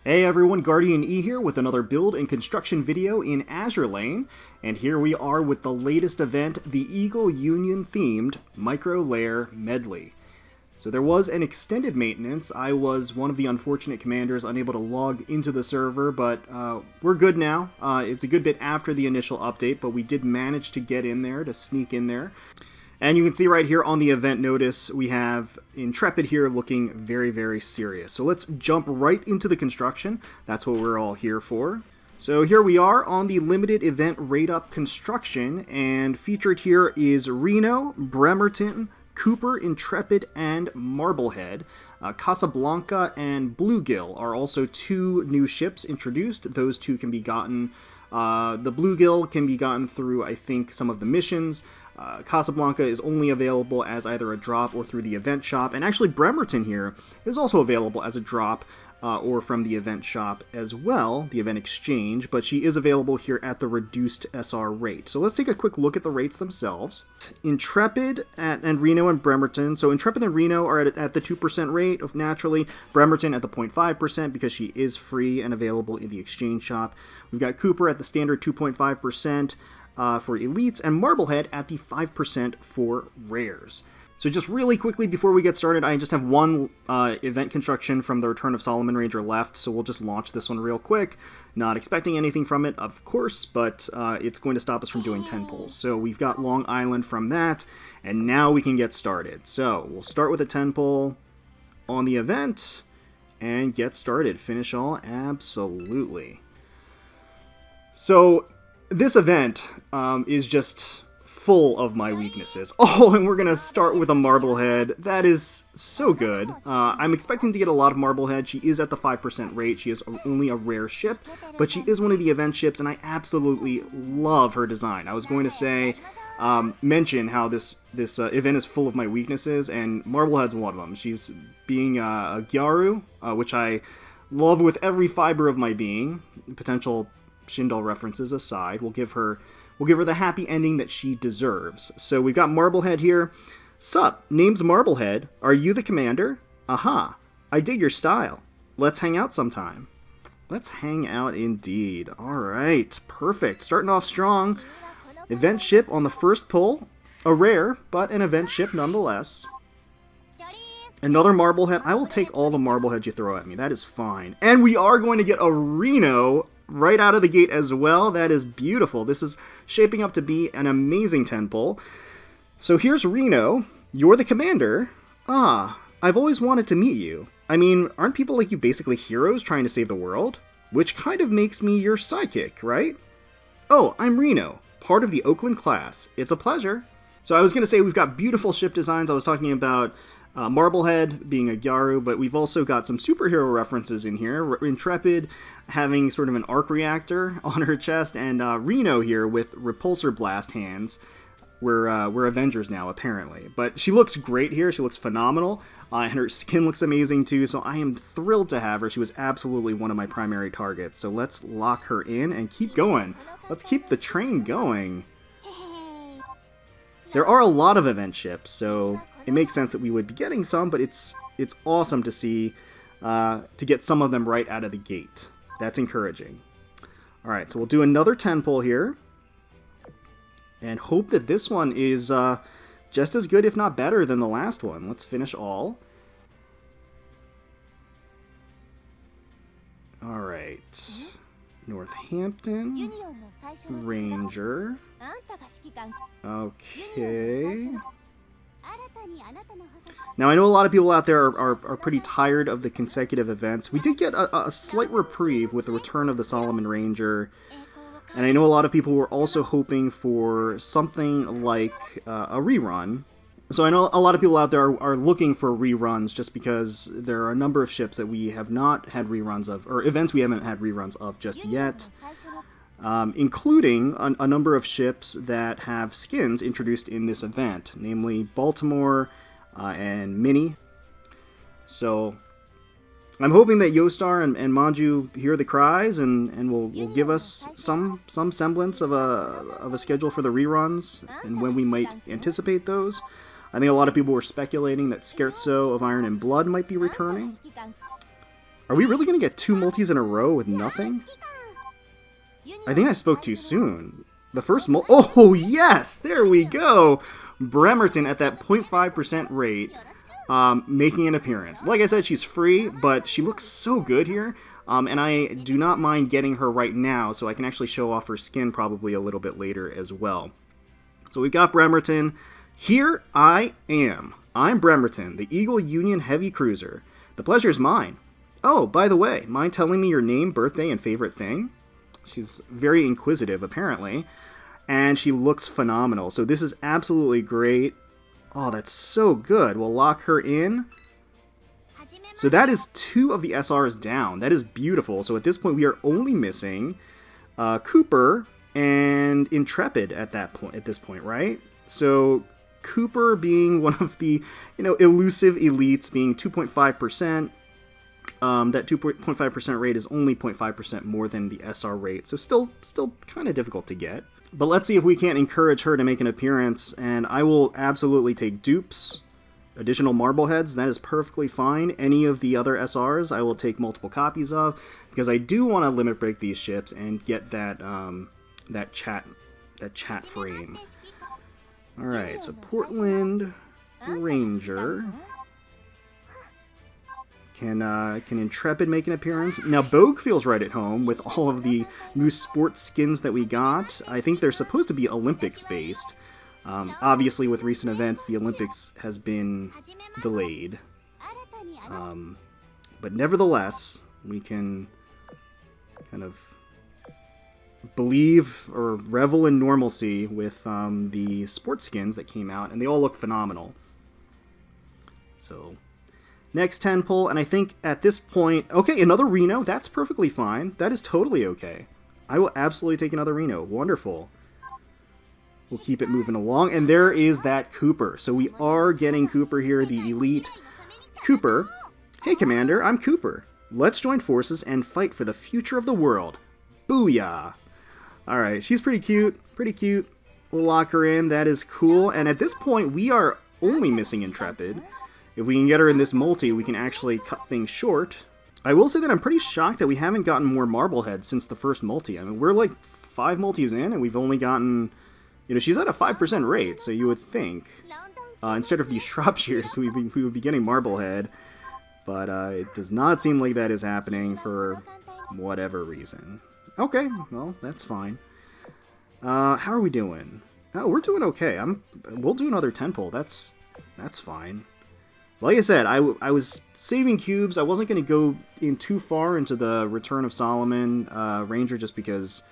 Hey everyone, GuardianE here with another build and construction video in Azur Lane, and here we are with the latest event, the Eagle Union themed Microlayer Medley. So there was an extended maintenance. I was one of the unfortunate commanders unable to log into the server, but we're good now. It's a good bit after the initial update, but we did manage to get in there, to sneak in there. And you can see right here on the event notice, we have Intrepid here looking very, very serious. So let's jump right into the construction. That's what we're all here for. So here we are on the limited event rate-up construction, and featured here is Reno, Bremerton, Cooper, Intrepid, and Marblehead. Casablanca and BlueGill are also two new ships introduced. Those two can be gotten, the BlueGill can be gotten through, I think, some of the missions. Casablanca is only available as either a drop or through the event shop, and actually Bremerton here is also available as a drop or from the event shop as well, the event exchange, but she is available here at the reduced SR rate. So let's take a quick look at the rates themselves. Intrepid and Reno and Bremerton. So Intrepid and Reno are at the 2% rate of naturally, Bremerton at the 0.5% because she is free and available in the exchange shop. We've got Cooper at the standard 2.5%. For elites, and Marblehead at the 5% for rares. So just really quickly before we get started, I just have one event construction from the Return of Solomon Ranger left, so we'll just launch this one real quick. Not expecting anything from it, of course, but it's going to stop us from doing 10 pulls. So we've got Long Island from that, and now we can get started. So we'll start with a 10 pull on the event, and get started. Finish all? Absolutely. So this event is just full of my weaknesses. Oh, and we're going to start with a Marblehead. That is so good. I'm expecting to get a lot of Marblehead. She is at the 5% rate. She is only a rare ship, but she is one of the event ships, and I absolutely love her design. I was going to say, mention how this event is full of my weaknesses, and Marblehead's one of them. She's being a Gyaru, which I love with every fiber of my being. Potential Shindal references aside, we'll give her the happy ending that she deserves. So we've got Marblehead here. Sup, name's Marblehead. Are you the commander? Aha, I dig your style. Let's hang out sometime. Let's hang out indeed. Alright, perfect. Starting off strong. Event ship on the first pull. A rare, but an event ship nonetheless. Another Marblehead. I will take all the Marbleheads you throw at me. That is fine. And we are going to get a Reno right out of the gate as well. That is beautiful. This is shaping up to be an amazing 10 pull. So here's Reno. You're the commander. Ah, I've always wanted to meet you. I mean, aren't people like you basically heroes trying to save the world? Which kind of makes me your sidekick, right? Oh, I'm Reno, part of the Oakland class. It's a pleasure. So I was going to say we've got beautiful ship designs. I was talking about Marblehead being a Gyaru, but we've also got some superhero references in here. Intrepid having sort of an arc reactor on her chest, and Reno here with repulsor blast hands. We're Avengers now, apparently. But she looks great here. She looks phenomenal, and her skin looks amazing too, so I am thrilled to have her. She was absolutely one of my primary targets. So let's lock her in and keep going. Let's keep the train going. There are a lot of event ships, so it makes sense that we would be getting some, but it's awesome to see, to get some of them right out of the gate. That's encouraging. Alright, so we'll do another 10 pull here, and hope that this one is just as good, if not better, than the last one. Let's finish all. Alright. Northampton. Ranger. Okay. Now, I know a lot of people out there are pretty tired of the consecutive events. We did get a slight reprieve with the return of the Solomon Ranger, and I know a lot of people were also hoping for something like a rerun. So I know a lot of people out there are looking for reruns just because there are a number of ships that we have not had reruns of, or events we haven't had reruns of just yet. Including a number of ships that have skins introduced in this event, namely Baltimore and Mini. So I'm hoping that Yostar and Manjuu hear the cries and will give us some semblance of a schedule for the reruns and when we might anticipate those. I think a lot of people were speculating that Scherzo of Iron and Blood might be returning. Are we really going to get 2 multis in a row with nothing? I think I spoke too soon. The first oh, yes! There we go! Bremerton at that 0.5% rate, making an appearance. Like I said, she's free, but she looks so good here. And I do not mind getting her right now, so I can actually show off her skin probably a little bit later as well. So we've got Bremerton. Here I am. I'm Bremerton, the Eagle Union Heavy Cruiser. The pleasure's mine. Oh, by the way, mind telling me your name, birthday, and favorite thing? She's very inquisitive, apparently. And she looks phenomenal. So this is absolutely great. Oh, that's so good. We'll lock her in. So that is 2 of the SRs down. That is beautiful. So at this point, we are only missing Cooper and Intrepid at this point, right? So Cooper being one of the, elusive elites, being 2.5%. That 2.5% rate is only 0.5% more than the SR rate, so still kind of difficult to get. But let's see if we can't encourage her to make an appearance, and I will absolutely take dupes, additional Marbleheads. That is perfectly fine. Any of the other SRs I will take multiple copies of, because I do want to limit break these ships and get that that chat frame. All right, so Portland Ranger. Can Intrepid make an appearance? Now, Bogue feels right at home with all of the new sports skins that we got. I think they're supposed to be Olympics-based. Obviously, with recent events, the Olympics has been delayed. But nevertheless, we can kind of believe or revel in normalcy with the sports skins that came out, and they all look phenomenal. So... next 10 pull, and I think at this point... okay, another Reno. That's perfectly fine. That is totally okay. I will absolutely take another Reno. Wonderful. We'll keep it moving along. And there is that Cooper. So we are getting Cooper here, the elite. Cooper. Hey, Commander. I'm Cooper. Let's join forces and fight for the future of the world. Booyah. Alright, she's pretty cute. Pretty cute. We'll lock her in. That is cool. And at this point, we are only missing Intrepid. If we can get her in this multi, we can actually cut things short. I will say that I'm pretty shocked that we haven't gotten more Marblehead since the first multi. I mean, we're like 5 multis in, and we've only gotten... she's at a 5% rate, so you would think, instead of these Shropshires, we would be getting Marblehead. But it does not seem like that is happening for whatever reason. Okay, well, that's fine. How are we doing? Oh, we're doing okay. We'll do another 10 pull. That's fine. Like I said, I was saving cubes. I wasn't going to go in too far into the Return of Solomon Ranger just because,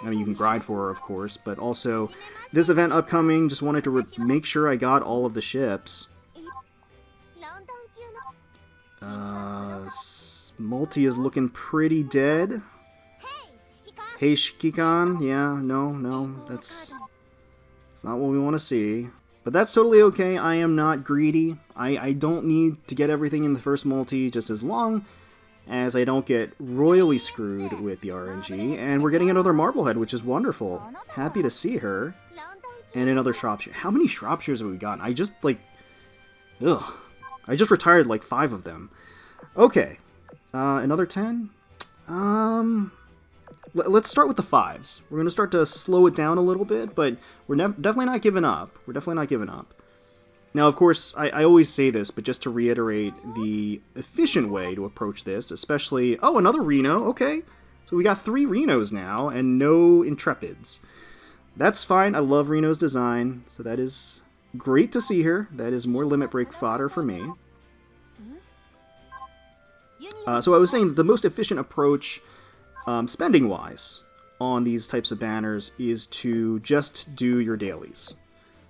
I mean, you can grind for her, of course, but also this event upcoming, just wanted to make sure I got all of the ships. Multi is looking pretty dead. Hey, Shikikan. Yeah, no, that's not what we want to see. But that's totally okay. I am not greedy. I don't need to get everything in the first multi just as long as I don't get royally screwed with the RNG. And we're getting another Marblehead, which is wonderful. Happy to see her. And another Shropshire. How many Shropshires have we gotten? I just, like... ugh. I just retired, like, 5 of them. Okay. Another 10? Let's start with the 5s. We're going to start to slow it down a little bit, but we're definitely not giving up. We're definitely not giving up. Now, of course, I always say this, but just to reiterate the efficient way to approach this, especially... oh, another Reno. Okay. So we got 3 Renos now, and no Intrepids. That's fine. I love Reno's design, so that is great to see her. That is more limit break fodder for me. So I was saying the most efficient approach... spending-wise, on these types of banners is to just do your dailies.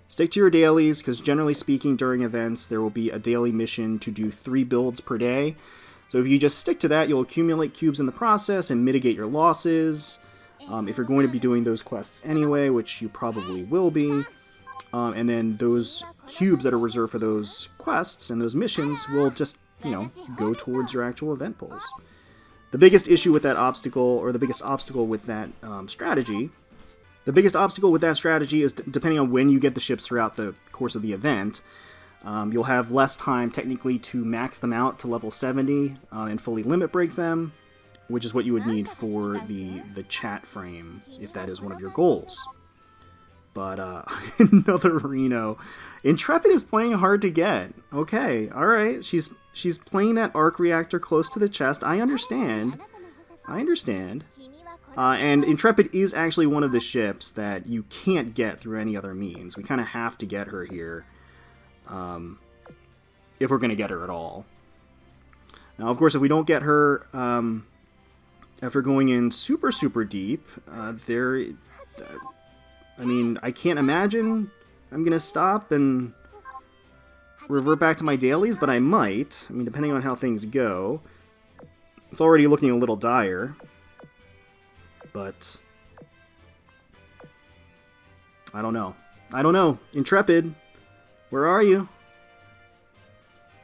Stick to your dailies, because generally speaking, during events, there will be a daily mission to do 3 builds per day. So if you just stick to that, you'll accumulate cubes in the process and mitigate your losses. If you're going to be doing those quests anyway, which you probably will be, and then those cubes that are reserved for those quests and those missions will just, go towards your actual event pulls. The biggest issue with that obstacle, or the biggest obstacle with that strategy, is depending on when you get the ships throughout the course of the event, You'll have less time technically to max them out to level 70 and fully limit break them, which is what you would need for the chat frame if that is one of your goals. But another Reno. Intrepid is playing hard to get. Okay, alright. She's playing that arc reactor close to the chest. I understand. I understand. And Intrepid is actually one of the ships that you can't get through any other means. We kind of have to get her here. If we're going to get her at all. Now, of course, if we don't get her after going in super, super deep, I mean, I can't imagine I'm going to stop and revert back to my dailies, but I might. I mean, depending on how things go. It's already looking a little dire. But I don't know. I don't know. Intrepid, where are you?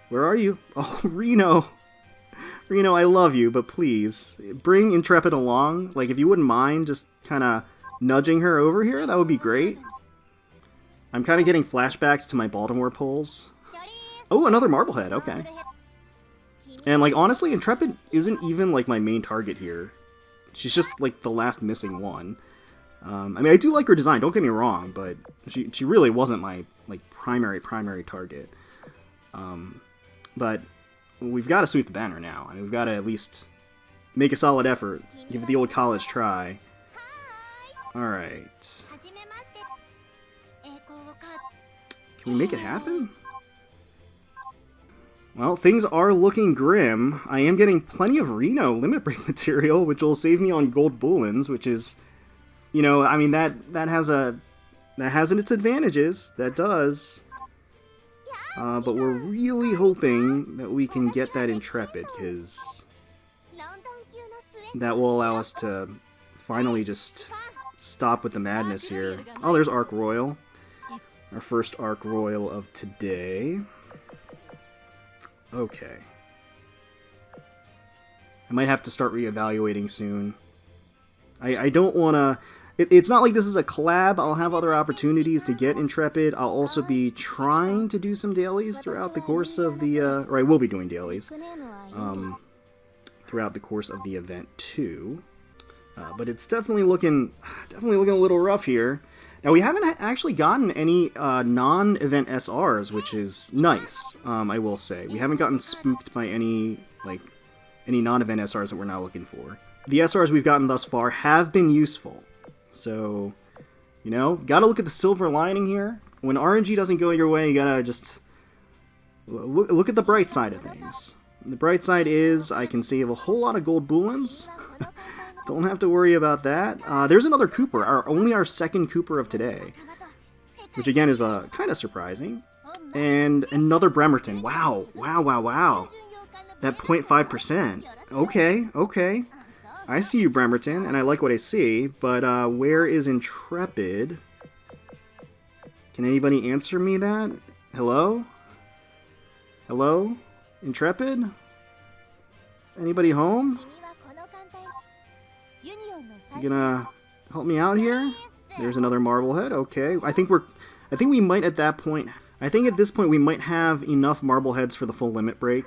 Where are you? Oh, Reno. Reno, I love you, but please, bring Intrepid along. Like, if you wouldn't mind just kind of nudging her over here, that would be great. I'm kind of getting flashbacks to my Baltimore pulls. Oh, another Marblehead, okay. And, like, honestly, Intrepid isn't even, like, my main target here. She's just, like, the last missing one. I mean, I do like her design, don't get me wrong, but she really wasn't my, like, primary target. But we've got to sweep the banner now. I mean, we've got to at least make a solid effort, give it the old college try. Alright. Can we make it happen? Well, things are looking grim. I am getting plenty of Reno limit break material, which will save me on gold bullets, which is, you know, I mean, that has its advantages. That does. But we're really hoping that we can get that Intrepid, because that will allow us to finally just stop with the madness here. Oh, there's Arc Royal. Our first Arc Royal of today. Okay. I might have to start reevaluating soon. I don't want to... It's not like this is a collab. I'll have other opportunities to get Intrepid. I'll also be trying to do some dailies throughout the course of the... or I will be doing dailies. Throughout the course of the event, too. But it's definitely looking a little rough here. Now, we haven't actually gotten any non-event SRs, which is nice, I will say. We haven't gotten spooked by any non-event SRs that we're now looking for. The SRs we've gotten thus far have been useful. So, you know, gotta look at the silver lining here. When RNG doesn't go your way, you gotta just look at the bright side of things. The bright side is I can save a whole lot of gold bullets. Don't have to worry about that. There's another Cooper, only our second Cooper of today, which again is kind of surprising. And another Bremerton. Wow, wow, wow, wow. That 0.5%. Okay, okay. I see you, Bremerton, and I like what I see, but where is Intrepid? Can anybody answer me that? Hello? Hello? Intrepid? Anybody home? You gonna help me out here? There's another Marblehead. Okay, I think we might at that point. I think at this point we might have enough Marbleheads for the full limit break,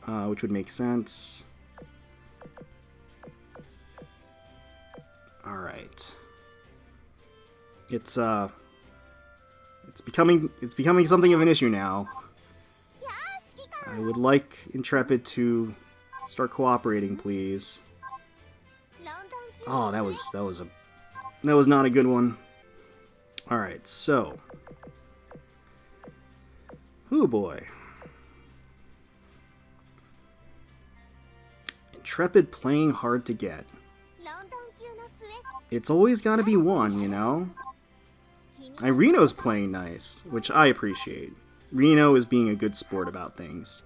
which would make sense. All right. It's becoming something of an issue now. I would like Intrepid to start cooperating, please. Oh, that was not a good one. All right, so, oh boy, Intrepid playing hard to get. It's always got to be one, you know. Reno's playing nice, which I appreciate. Reno is being a good sport about things,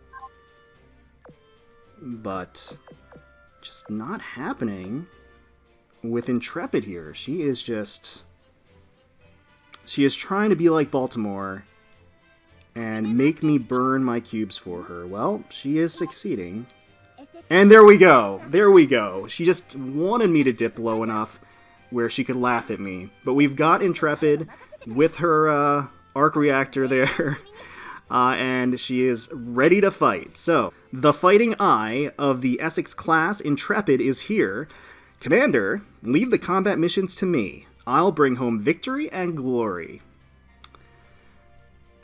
but just not happening with Intrepid here. She is trying to be like Baltimore and make me burn my cubes for her. Well, she is succeeding. And there we go. There we go. She just wanted me to dip low enough where she could laugh at me. But we've got Intrepid with her arc reactor there. and she is ready to fight. So, the Fighting Eye of the Essex class Intrepid is here. Commander, leave the combat missions to me. I'll bring home victory and glory.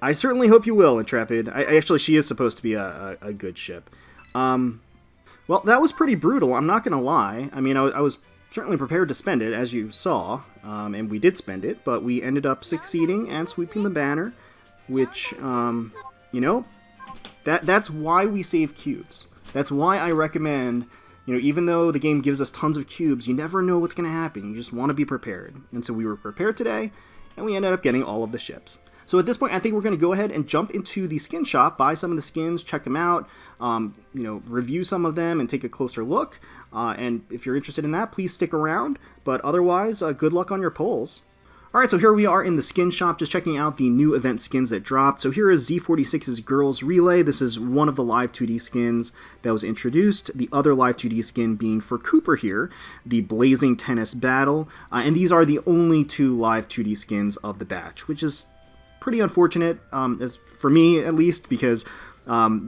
I certainly hope you will, Intrepid. Actually, she is supposed to be a good ship. Well, that was pretty brutal, I'm not going to lie. I mean, I was certainly prepared to spend it, as you saw, and we did spend it, but we ended up succeeding and sweeping the banner, which, you know, that's why we save cubes. That's why I recommend, you know, even though the game gives us tons of cubes, you never know what's going to happen. You just want to be prepared. And so we were prepared today, and we ended up getting all of the ships. So at this point, I think we're going to go ahead and jump into the skin shop, buy some of the skins, check them out, you know, review some of them, and take a closer look. And if you're interested in that, please stick around. But otherwise, good luck on your polls. Alright, so here we are in the skin shop, just checking out the new event skins that dropped. So here is Z46's Girls Relay. This is one of the live 2D skins that was introduced. The other live 2D skin being for Cooper here, the Blazing Tennis Battle. And these are the only 2 live 2D skins of the batch, which is pretty unfortunate, as for me at least, because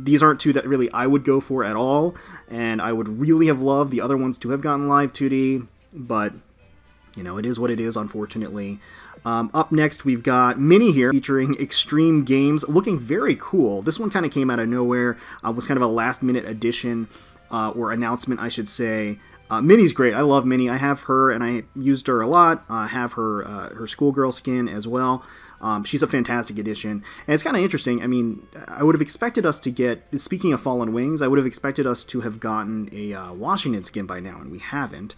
these aren't 2 that really I would go for at all, and I would really have loved the other ones to have gotten live 2D, but you know, it is what it is, unfortunately. Up next, we've got Mini here, featuring Extreme Games, looking very cool. This one kind of came out of nowhere, was kind of a last-minute addition, or announcement, I should say. Mini's great. I love Mini. I have her, and I used her a lot. I have her schoolgirl skin as well. She's a fantastic addition, and it's kind of interesting. I mean, I would have expected us to get, speaking of Fallen Wings, I would have expected us to have gotten a Washington skin by now, and we haven't.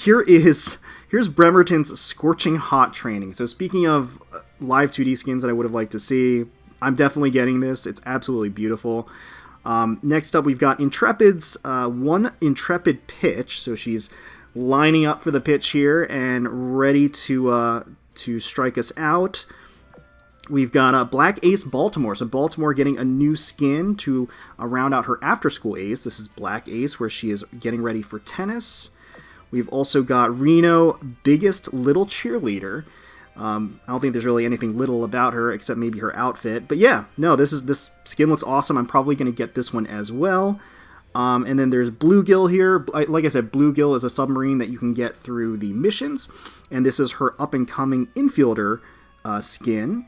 Here's Bremerton's Scorching Hot Training. So speaking of live 2D skins that I would have liked to see, I'm definitely getting this. It's absolutely beautiful. Next up, we've got Intrepid's one Intrepid pitch. So she's lining up for the pitch here and ready to strike us out. We've got Black Ace Baltimore. So Baltimore getting a new skin to round out her after-school ace. This is Black Ace, where she is getting ready for tennis. We've also got Reno, Biggest Little Cheerleader. I don't think there's really anything little about her except maybe her outfit. But yeah, no, this skin looks awesome. I'm probably going to get this one as well. And then there's BlueGill here. Like I said, BlueGill is a submarine that you can get through the missions. And this is her up-and-coming infielder skin.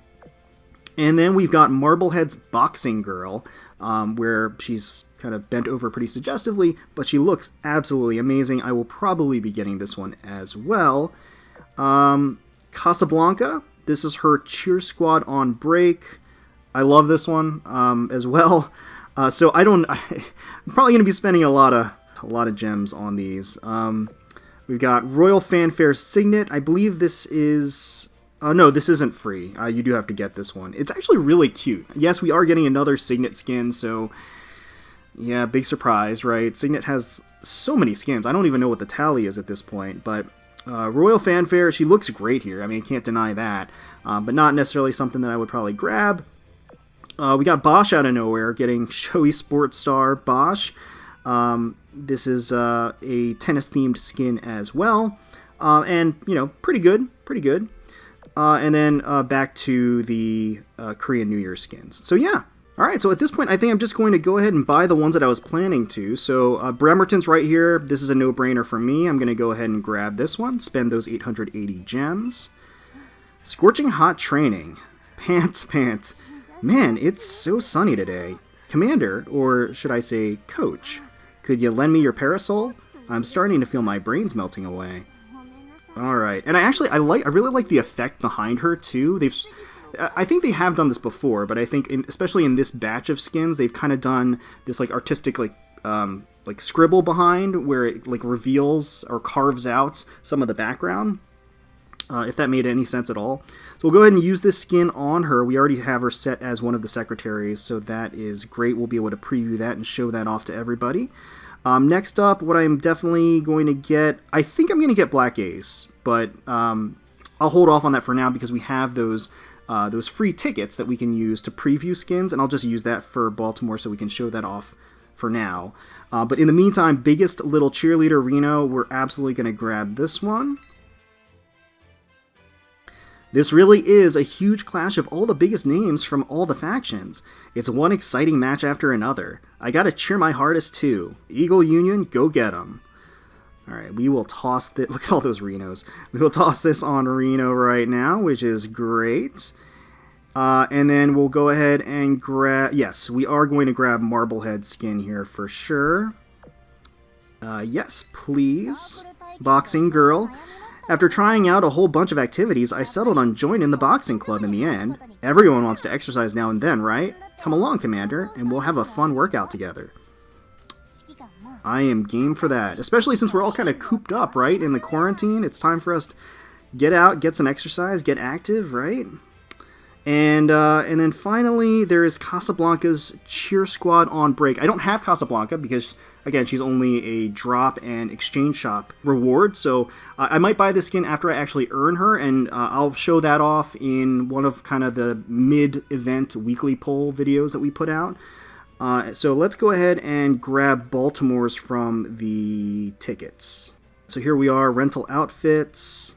And then we've got Marblehead's Boxing Girl, where she's kind of bent over pretty suggestively, but she looks absolutely amazing. I will probably be getting this one as well. Casablanca, this is her cheer squad on break. I love this one as well. So I'm probably going to be spending a lot of gems on these. We've got Royal Fanfare Signet. I believe this is... no, this isn't free. You do have to get this one. It's actually really cute. Yes, we are getting another Signet skin, so... yeah, big surprise, right? Signet has so many skins. I don't even know what the tally is at this point, but Royal Fanfare, she looks great here. I mean, I can't deny that, but not necessarily something that I would probably grab. We got Bosch out of nowhere, getting Showy Sports Star Bosch. This is a tennis-themed skin as well, and, you know, pretty good. And then back to the Korean New Year skins. So yeah. Alright, so at this point, I think I'm just going to go ahead and buy the ones that I was planning to. So, Bremerton's right here. This is a no-brainer for me. I'm going to go ahead and grab this one, spend those 880 gems. Scorching Hot Training. Pants. Man, it's so sunny today. Commander, or should I say Coach, could you lend me your parasol? I'm starting to feel my brains melting away. Alright, and I really like the effect behind her, too. I think they have done this before, but I think, especially in this batch of skins, they've kind of done this like artistic like scribble behind where it like reveals or carves out some of the background. If that made any sense at all. So we'll go ahead and use this skin on her. We already have her set as one of the secretaries, so that is great. We'll be able to preview that and show that off to everybody. Next up, what I'm definitely going to get, I think I'm going to get Black Ace, but I'll hold off on that for now because we have those free tickets that we can use to preview skins, and I'll just use that for Baltimore so we can show that off for now. But in the meantime, Biggest Little Cheerleader Reno, we're absolutely going to grab this one. This really is a huge clash of all the biggest names from all the factions. It's one exciting match after another. I gotta cheer my hardest too. Eagle Union, go get 'em. Alright, we will toss this. Look at all those Renos. We will toss this on Reno right now, which is great. And then we'll go ahead and grab... Yes, we are going to grab Marblehead skin here for sure. Yes, please. Boxing girl. After trying out a whole bunch of activities, I settled on joining the boxing club in the end. Everyone wants to exercise now and then, right? Come along, Commander, and we'll have a fun workout together. I am game for that, especially since we're all kind of cooped up, right, in the quarantine. It's time for us to get out, get some exercise, get active, right? And then finally, there is Casablanca's cheer squad on break. I don't have Casablanca because, again, she's only a drop and exchange shop reward. So I might buy this skin after I actually earn her, and I'll show that off in one of kind of the mid-event weekly poll videos that we put out. So let's go ahead and grab Baltimore's from the tickets. So here we are, rental outfits.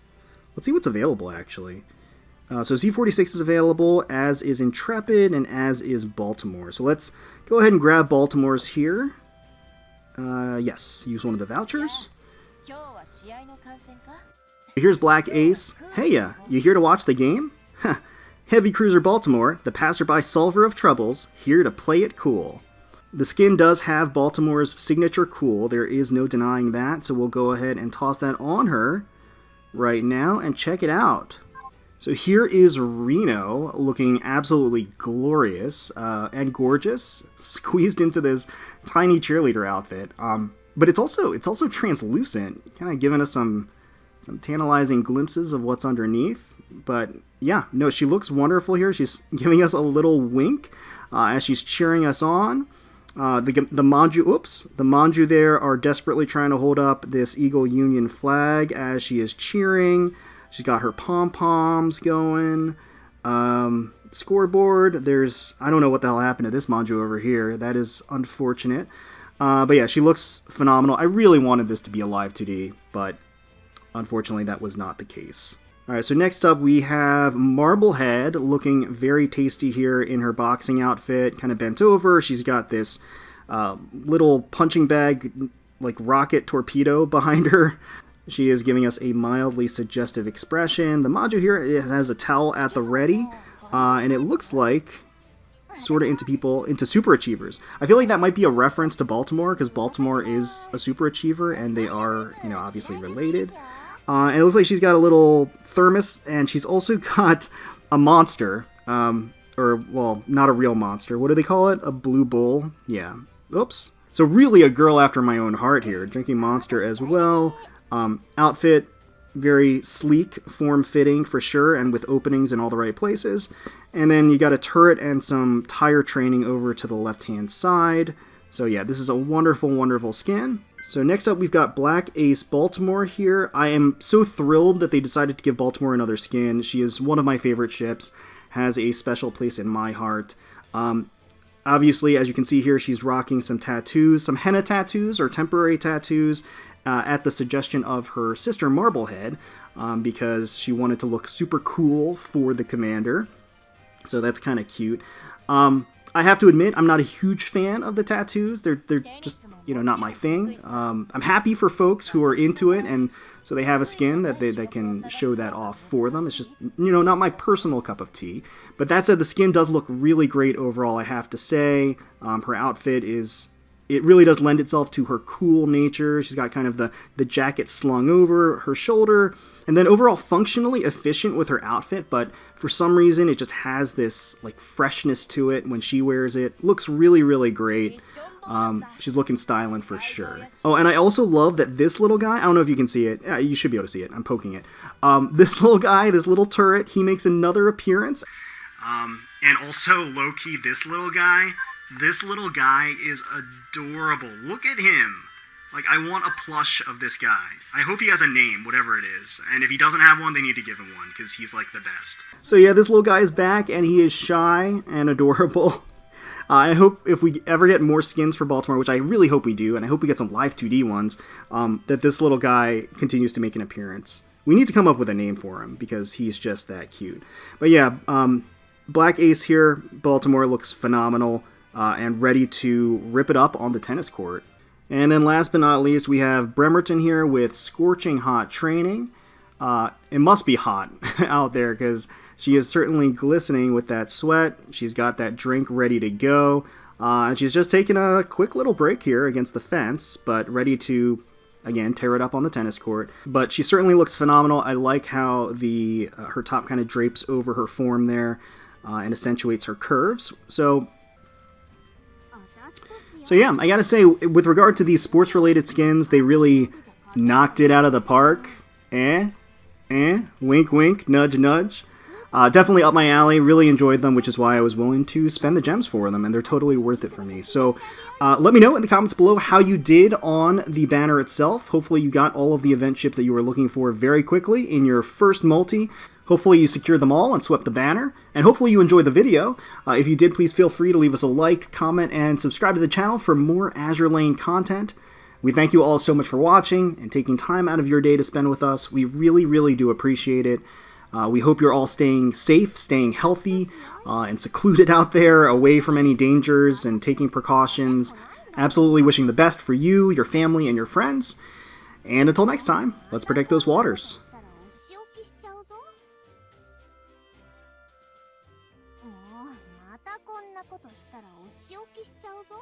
Let's see what's available, actually. So Z46 is available, as is Intrepid, and as is Baltimore. So let's go ahead and grab Baltimore's here. Yes, use one of the vouchers. Here's Black Ace. Hey ya, you here to watch the game? Heavy Cruiser Baltimore, the passerby solver of troubles, here to play it cool. The skin does have Baltimore's signature cool, there is no denying that, so we'll go ahead and toss that on her right now and check it out. So here is Reno, looking absolutely glorious and gorgeous, squeezed into this tiny cheerleader outfit. But it's also translucent, kind of giving us some tantalizing glimpses of what's underneath. But yeah, no, she looks wonderful here. She's giving us a little wink as she's cheering us on. The Manjuu there are desperately trying to hold up this Eagle Union flag as she is cheering. She's got her pom-poms going. Scoreboard, I don't know what the hell happened to this Manjuu over here. That is unfortunate. But yeah, she looks phenomenal. I really wanted this to be a live 2D, but unfortunately that was not the case. Alright, so next up we have Marblehead, looking very tasty here in her boxing outfit, kind of bent over. She's got this little punching bag, like rocket torpedo behind her. She is giving us a mildly suggestive expression. The Manjuu here has a towel at the ready, and it looks like sort of into super achievers. I feel like that might be a reference to Baltimore, because Baltimore is a super achiever, and they are, obviously related. And it looks like she's got a little thermos, and she's also got a monster, well, not a real monster. What do they call it? A blue bull? Yeah. Oops. So really a girl after my own heart here. Drinking monster as well. Outfit, very sleek, form-fitting for sure, and with openings in all the right places. And then you got a turret and some tire training over to the left-hand side. So yeah, this is a wonderful, wonderful skin. So next up, we've got Black Ace Baltimore here. I am so thrilled that they decided to give Baltimore another skin. She is one of my favorite ships, has a special place in my heart. Obviously, as you can see here, she's rocking some tattoos, some henna tattoos or temporary tattoos, at the suggestion of her sister Marblehead, because she wanted to look super cool for the commander. So that's kind of cute. I have to admit, I'm not a huge fan of the tattoos. They're just, not my thing. I'm happy for folks who are into it, and so they have a skin that they can show that off for them. It's just, not my personal cup of tea. But that said, the skin does look really great overall, I have to say. Her outfit it really does lend itself to her cool nature. She's got kind of the jacket slung over her shoulder, and then overall functionally efficient with her outfit, but for some reason it just has this like freshness to it when she wears it. Looks really, really great. She's looking styling for sure. Oh, and I also love that this little guy, I don't know if you can see it. Yeah, you should be able to see it. I'm poking it. This little guy, this little turret, he makes another appearance. And also, low-key, this little guy is adorable. Look at him. Like, I want a plush of this guy. I hope he has a name, whatever it is. And if he doesn't have one, they need to give him one, because he's, like, the best. So yeah, this little guy is back, and he is shy and adorable. I hope if we ever get more skins for Baltimore, which I really hope we do, and I hope we get some live 2D ones, that this little guy continues to make an appearance. We need to come up with a name for him because he's just that cute. But yeah, Black Ace here, Baltimore, looks phenomenal and ready to rip it up on the tennis court. And then last but not least, we have Bremerton here with Scorching Hot Training. It must be hot out there because she is certainly glistening with that sweat. She's got that drink ready to go. And she's just taking a quick little break here against the fence, but ready to, again, tear it up on the tennis court. But she certainly looks phenomenal. I like how her top kind of drapes over her form there and accentuates her curves. So yeah, I gotta say, with regard to these sports-related skins, they really knocked it out of the park. Wink, wink, nudge, nudge. Definitely up my alley. Really enjoyed them, which is why I was willing to spend the gems for them, and they're totally worth it for me. So let me know in the comments below how you did on the banner itself. Hopefully you got all of the event ships that you were looking for very quickly in your first multi. Hopefully you secured them all and swept the banner, and hopefully you enjoyed the video. If you did, please feel free to leave us a like, comment, and subscribe to the channel for more Azur Lane content. We thank you all so much for watching and taking time out of your day to spend with us. We really, really do appreciate it. We hope you're all staying safe, staying healthy, and secluded out there, away from any dangers and taking precautions. Absolutely wishing the best for you, your family, and your friends. And until next time, let's protect those waters. またこんなことしたらお仕置きしちゃうぞ。